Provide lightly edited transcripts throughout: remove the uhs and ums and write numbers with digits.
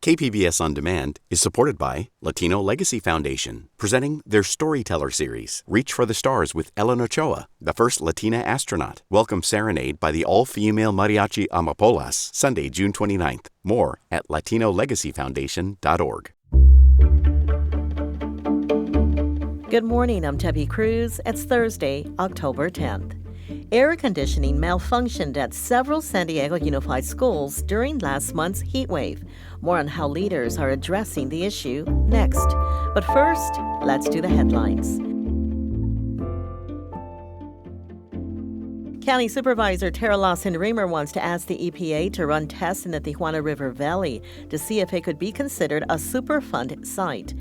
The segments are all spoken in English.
KPBS On Demand is supported by Latino Legacy Foundation, presenting their Storyteller series, Reach for the Stars with Ellen Ochoa, the first Latina astronaut. Welcome Serenade by the all-female mariachi Amapolas, Sunday, June 29th. More at latinolegacyfoundation.org. Good morning, I'm Debbie Cruz. It's Thursday, October 10th. Air conditioning malfunctioned at several San Diego Unified schools during last month's heat wave. More on how leaders are addressing the issue next. But first, let's do the headlines. County Supervisor Tara Lawson-Remer wants to ask the EPA to run tests in the Tijuana River Valley to see if it could be considered a Superfund site.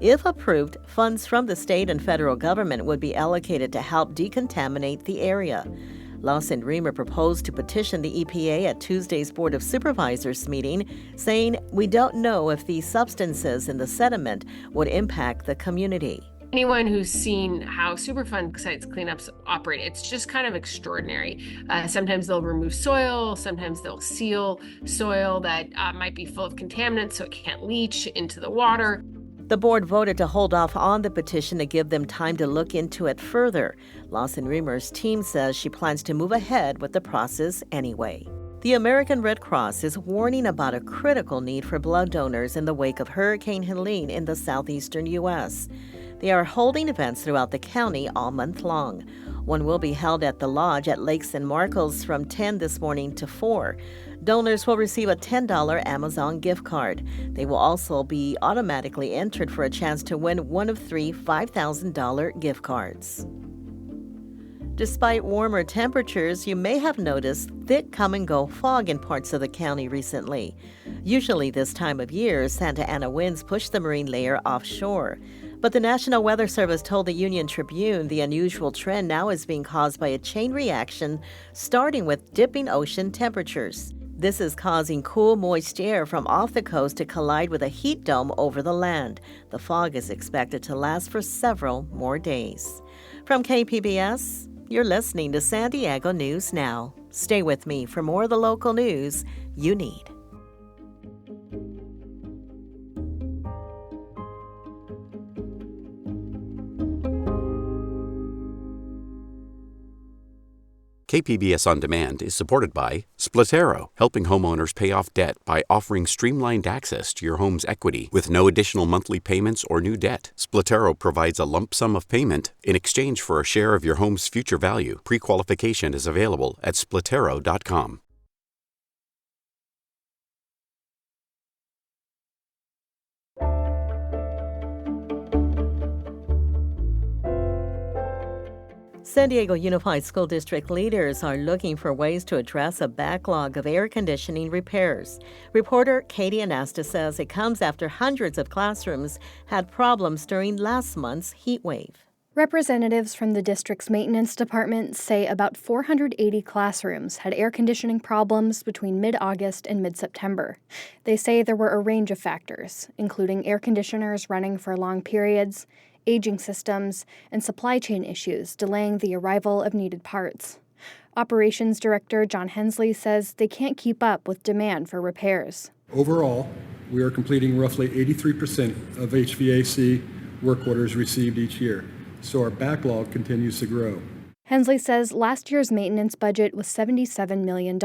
If approved, funds from the state and federal government would be allocated to help decontaminate the area. Lawson-Remer proposed to petition the EPA at Tuesday's Board of Supervisors meeting, saying, "We don't know if these substances in the sediment would impact the community." Anyone who's seen how Superfund sites cleanups operate, it's just kind of extraordinary. Sometimes they'll remove soil, sometimes they'll seal soil that might be full of contaminants so it can't leach into the water. The board voted to hold off on the petition to give them time to look into it further. Lawson-Remer's team says she plans to move ahead with the process anyway. The American Red Cross is warning about a critical need for blood donors in the wake of Hurricane Helene in the southeastern U.S. They are holding events throughout the county all month long. One will be held at the Lodge at Lake San Marcos from 10 this morning to 4. Donors will receive a $10 Amazon gift card. They will also be automatically entered for a chance to win one of 3 $5,000 gift cards. Despite warmer temperatures, you may have noticed thick come-and-go fog in parts of the county recently. Usually this time of year, Santa Ana winds push the marine layer offshore. But the National Weather Service told the Union Tribune the unusual trend now is being caused by a chain reaction starting with dipping ocean temperatures. This is causing cool, moist air from off the coast to collide with a heat dome over the land. The fog is expected to last for several more days. From KPBS, you're listening to San Diego News Now. Stay with me for more of the local news you need. KPBS On Demand is supported by Splatero, helping homeowners pay off debt by offering streamlined access to your home's equity with no additional monthly payments or new debt. Splatero provides a lump sum of payment in exchange for a share of your home's future value. Pre-qualification is available at splatero.com. San Diego Unified School District leaders are looking for ways to address a backlog of air conditioning repairs. Reporter Katie Anastas says it comes after hundreds of classrooms had problems during last month's heat wave. Representatives from the district's maintenance department say about 480 classrooms had air conditioning problems between mid-August and mid-September. They say there were a range of factors, including air conditioners running for long periods, aging systems, and supply chain issues delaying the arrival of needed parts. Operations Director John Hensley says they can't keep up with demand for repairs. Overall, we are completing roughly 83% of HVAC work orders received each year, so our backlog continues to grow. Hensley says last year's maintenance budget was $77 million.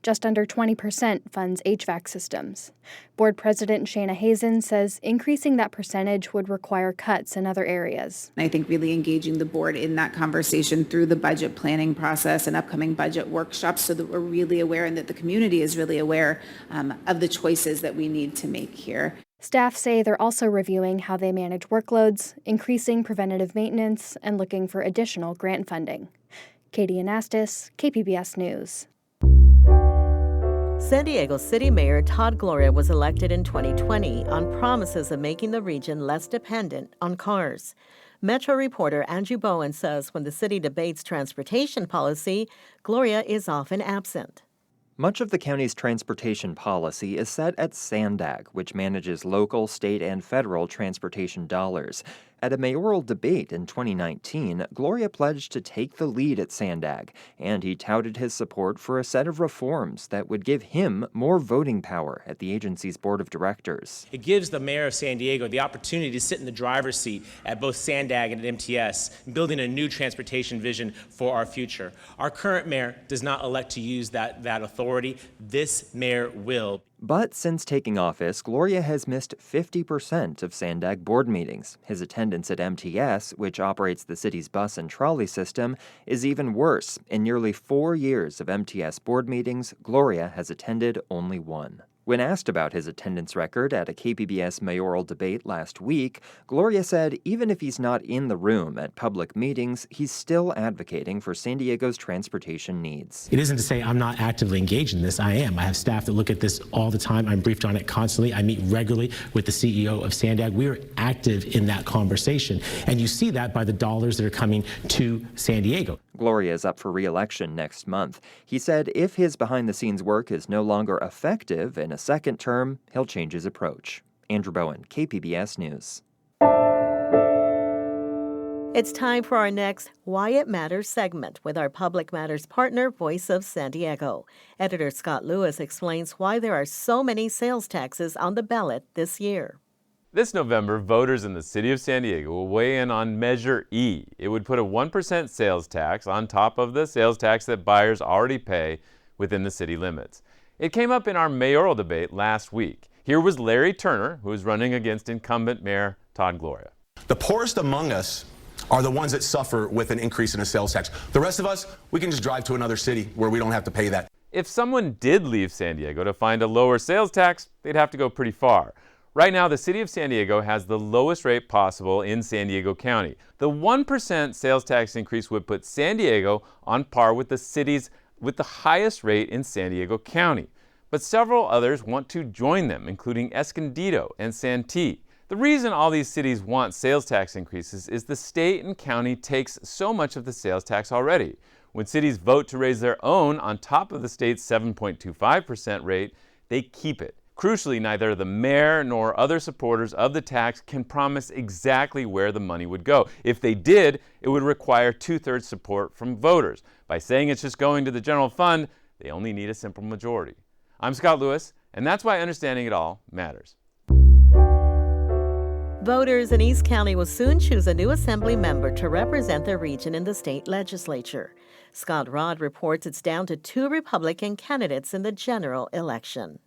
Just under 20% funds HVAC systems. Board President Shana Hazen says increasing that percentage would require cuts in other areas. I think really engaging the board in that conversation through the budget planning process and upcoming budget workshops so that we're really aware and that the community is really aware of the choices that we need to make here. Staff say they're also reviewing how they manage workloads, increasing preventative maintenance, and looking for additional grant funding. Katie Anastas, KPBS News. San Diego City Mayor Todd Gloria was elected in 2020 on promises of making the region less dependent on cars. Metro reporter Andrew Bowen says when the city debates transportation policy, Gloria is often absent. Much of the county's transportation policy is set at SANDAG, which manages local, state, and federal transportation dollars. At a mayoral debate in 2019, Gloria pledged to take the lead at Sandag, and he touted his support for a set of reforms that would give him more voting power at the agency's board of directors. It gives the mayor of San Diego the opportunity to sit in the driver's seat at both Sandag and at MTS, building a new transportation vision for our future. Our current mayor does not elect to use that authority. This mayor will. But since taking office, Gloria has missed 50% of Sandag board meetings. His attendance at MTS, which operates the city's bus and trolley system, is even worse. In nearly 4 years of MTS board meetings, Gloria has attended only one. When asked about his attendance record at a KPBS mayoral debate last week, Gloria said even if he's not in the room at public meetings, he's still advocating for San Diego's transportation needs. It isn't to say I'm not actively engaged in this. I am. I have staff that look at this all the time. I'm briefed on it constantly. I meet regularly with the CEO of Sandag. We are active in that conversation. And you see that by the dollars that are coming to San Diego. Gloria is up for re-election next month. He said if his behind-the-scenes work is no longer effective in a second term, he'll change his approach. Andrew Bowen, KPBS News. It's time for our next Why It Matters segment with our Public Matters partner, Voice of San Diego. Editor Scott Lewis explains why there are so many sales taxes on the ballot this year. This November, voters in the city of San Diego will weigh in on Measure E. It would put a 1% sales tax on top of the sales tax that buyers already pay within the city limits. It came up in our mayoral debate last week. Here was Larry Turner, who is running against incumbent Mayor Todd Gloria. The poorest among us are the ones that suffer with an increase in a sales tax. The rest of us, we can just drive to another city where we don't have to pay that. If someone did leave San Diego to find a lower sales tax, they'd have to go pretty far. Right now, the city of San Diego has the lowest rate possible in San Diego County. The 1% sales tax increase would put San Diego on par with the cities with the highest rate in San Diego County. But several others want to join them, including Escondido and Santee. The reason all these cities want sales tax increases is the state and county takes so much of the sales tax already. When cities vote to raise their own on top of the state's 7.25% rate, they keep it. Crucially, neither the mayor nor other supporters of the tax can promise exactly where the money would go. If they did, it would require 2/3 support from voters. By saying it's just going to the general fund, they only need a simple majority. I'm Scott Lewis, and that's why understanding it all matters. Voters in East County will soon choose a new assembly member to represent their region in the state legislature. Scott Rod reports it's down to 2 Republican candidates in the general election.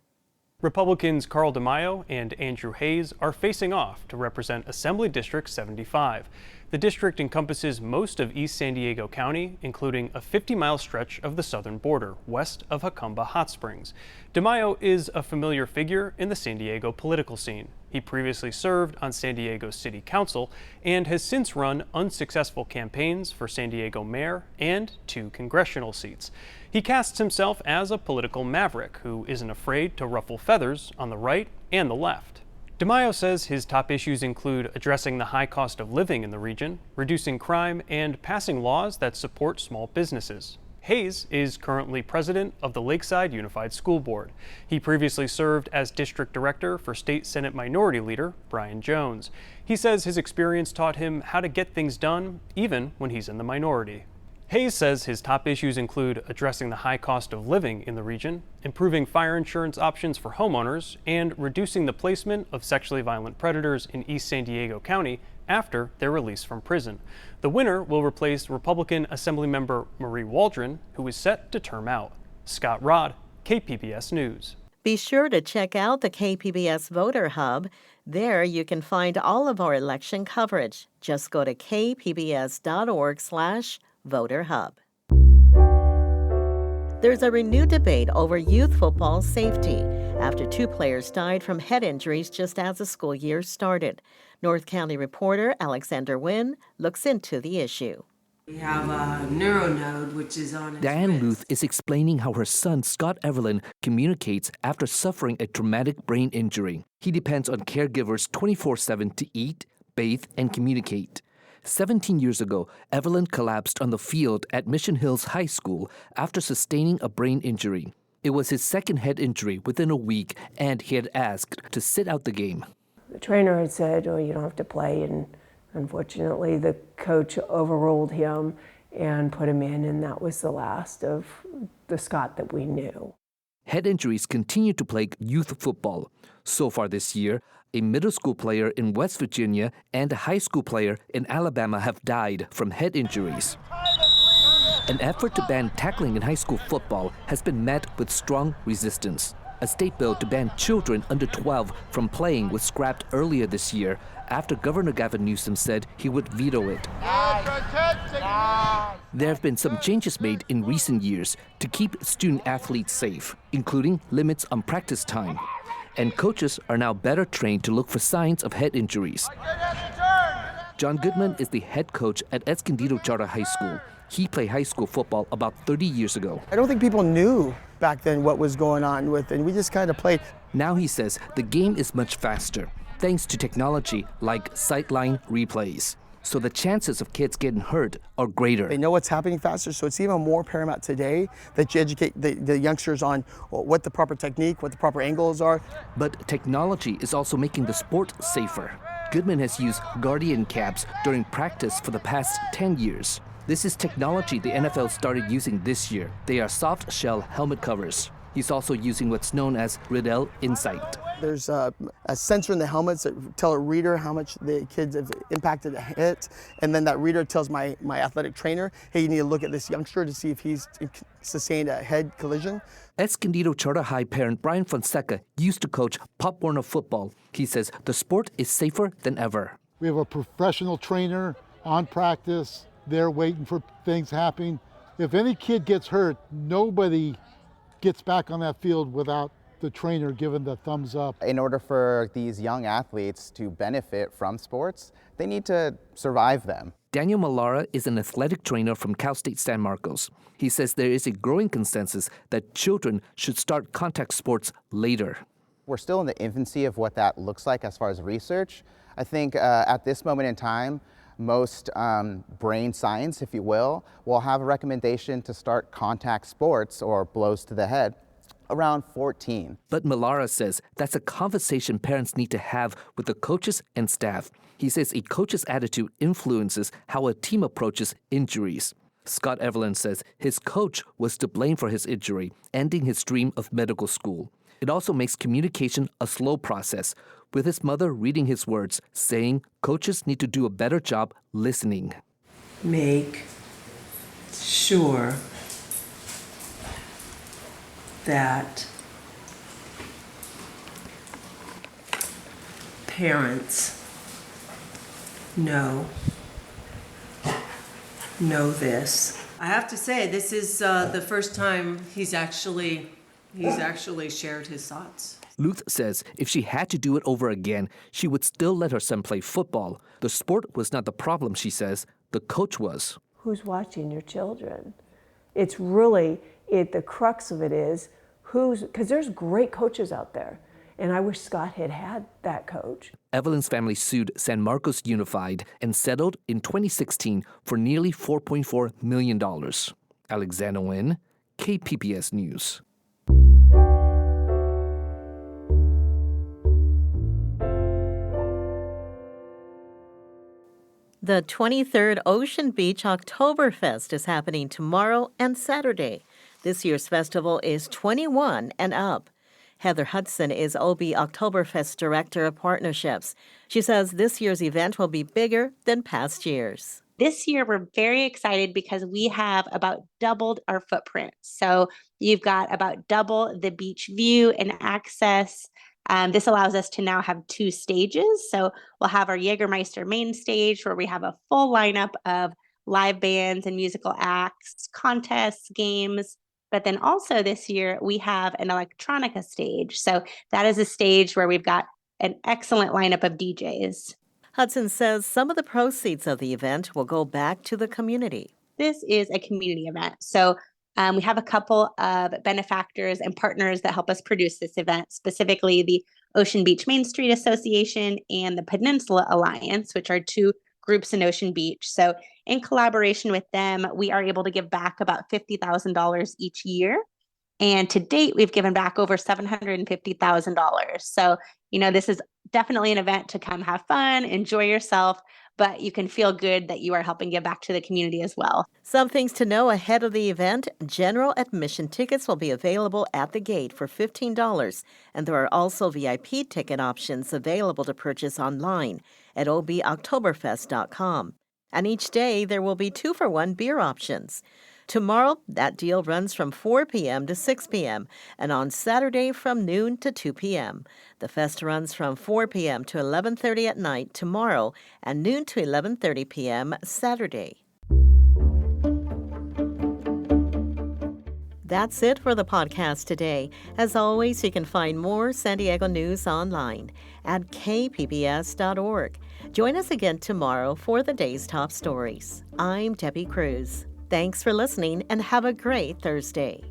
Republicans Carl DeMaio and Andrew Hayes are facing off to represent Assembly District 75. The district encompasses most of East San Diego County, including a 50-mile stretch of the southern border, west of Jacumba Hot Springs. DeMaio is a familiar figure in the San Diego political scene. He previously served on San Diego City Council and has since run unsuccessful campaigns for San Diego mayor and 2 congressional seats. He casts himself as a political maverick who isn't afraid to ruffle feathers on the right and the left. DeMaio says his top issues include addressing the high cost of living in the region, reducing crime, and passing laws that support small businesses. Hayes is currently president of the Lakeside Unified School Board. He previously served as district director for State Senate Minority Leader Brian Jones. He says his experience taught him how to get things done even when he's in the minority. Hayes says his top issues include addressing the high cost of living in the region, improving fire insurance options for homeowners, and reducing the placement of sexually violent predators in East San Diego County after their release from prison. The winner will replace Republican Assemblymember Marie Waldron, who is set to term out. Scott Rod, KPBS News. Be sure to check out the KPBS Voter Hub. There you can find all of our election coverage. Just go to kpbs.org/Voter Hub. There's a renewed debate over youth football safety after 2 players died from head injuries just as the school year started. North County reporter Alexander Wynn looks into the issue. We have a neuronode, which is on his Diane wrist. Luth is explaining how her son, Scott Evelyn, communicates after suffering a traumatic brain injury. He depends on caregivers 24/7 to eat, bathe, and communicate. 17 years ago, Evelyn collapsed on the field at Mission Hills High School after sustaining a brain injury. It was his second head injury within a week, and he had asked to sit out the game. The trainer had said, "Oh, you don't have to play," and Unfortunately, the coach overruled him and put him in, and that was the last of the Scott that we knew. Head injuries continue to plague youth football. So far this year, a middle school player in West Virginia and a high school player in Alabama have died from head injuries. An effort to ban tackling in high school football has been met with strong resistance. A state bill to ban children under 12 from playing was scrapped earlier this year after Governor Gavin Newsom said he would veto it. There have been some changes made in recent years to keep student athletes safe, including limits on practice time. And coaches are now better trained to look for signs of head injuries. John Goodman is the head coach at Escondido Charter High School. He played high school football about 30 years ago. I don't think people knew back then what was going on with it, and we just kind of played. Now he says the game is much faster, thanks to technology like sideline replays. So the chances of kids getting hurt are greater. They know what's happening faster, so it's even more paramount today that you educate the youngsters on what the proper technique, what the proper angles are. But technology is also making the sport safer. Goodman has used Guardian caps during practice for the past 10 years. This is technology the NFL started using this year. They are soft shell helmet covers. He's also using what's known as Riddell Insight. There's a sensor in the helmets that tell a reader how much the kids have impacted a hit, and then that reader tells my athletic trainer, hey, you need to look at this youngster to see if he's sustained a head collision. Escondido Charter High parent Brian Fonseca used to coach Pop Warner football. He says the sport is safer than ever. We have a professional trainer on practice. They're waiting for things happening. If any kid gets hurt, nobody gets back on that field without the trainer giving the thumbs up. In order for these young athletes to benefit from sports, they need to survive them. Daniel Malara is an athletic trainer from Cal State San Marcos. He says there is a growing consensus that children should start contact sports later. We're still in the infancy of what that looks like as far as research. I think at this moment in time, most brain science, if you will have a recommendation to start contact sports or blows to the head around 14. But Malara says that's a conversation parents need to have with the coaches and staff. He says a coach's attitude influences how a team approaches injuries. Scott Evelyn says his coach was to blame for his injury, ending his dream of medical school. It also makes communication a slow process, with his mother reading his words, saying coaches need to do a better job listening. Make sure that parents know this. I have to say, this is the first time he's actually shared his thoughts. Luth says if she had to do it over again, she would still let her son play football. The sport was not the problem, she says. The coach was. Who's watching your children? It's really, the crux of it is, because there's great coaches out there. And I wish Scott had that coach. Evelyn's family sued San Marcos Unified and settled in 2016 for nearly $4.4 million. Alexander Nguyen, KPBS News. The 23rd Ocean Beach Oktoberfest is happening tomorrow and Saturday. This year's festival is 21 and up. Heather Hudson is OB Oktoberfest Director of Partnerships. She says this year's event will be bigger than past years. This year, we're very excited because we have about doubled our footprint. So you've got about double the beach view and access. This allows us to now have 2 stages. So we'll have our Jägermeister main stage where we have a full lineup of live bands and musical acts, contests, games. But then also this year, we have an electronica stage. So that is a stage where we've got an excellent lineup of DJs. Hudson says some of the proceeds of the event will go back to the community. This is a community event. So we have a couple of benefactors and partners that help us produce this event, specifically the Ocean Beach Main Street Association and the Peninsula Alliance, which are 2 groups in Ocean Beach. So in collaboration with them, we are able to give back about $50,000 each year. And to date, we've given back over $750,000. So, this is definitely an event to come have fun, enjoy yourself, but you can feel good that you are helping give back to the community as well. Some things to know ahead of the event. General admission tickets will be available at the gate for $15, and there are also VIP ticket options available to purchase online at oboktoberfest.com. And each day there will be 2-for-1 beer options. Tomorrow, that deal runs from 4 p.m. to 6 p.m., and on Saturday from noon to 2 p.m. The fest runs from 4 p.m. to 11:30 at night tomorrow and noon to 11:30 p.m. Saturday. That's it for the podcast today. As always, you can find more San Diego news online at kpbs.org. Join us again tomorrow for the day's top stories. I'm Debbie Cruz. Thanks for listening and have a great Thursday.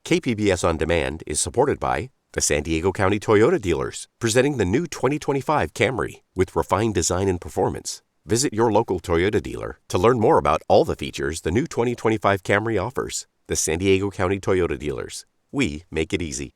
KPBS On Demand is supported by the San Diego County Toyota dealers, presenting the new 2025 Camry with refined design and performance. Visit your local Toyota dealer to learn more about all the features the new 2025 Camry offers. The San Diego County Toyota dealers. We make it easy.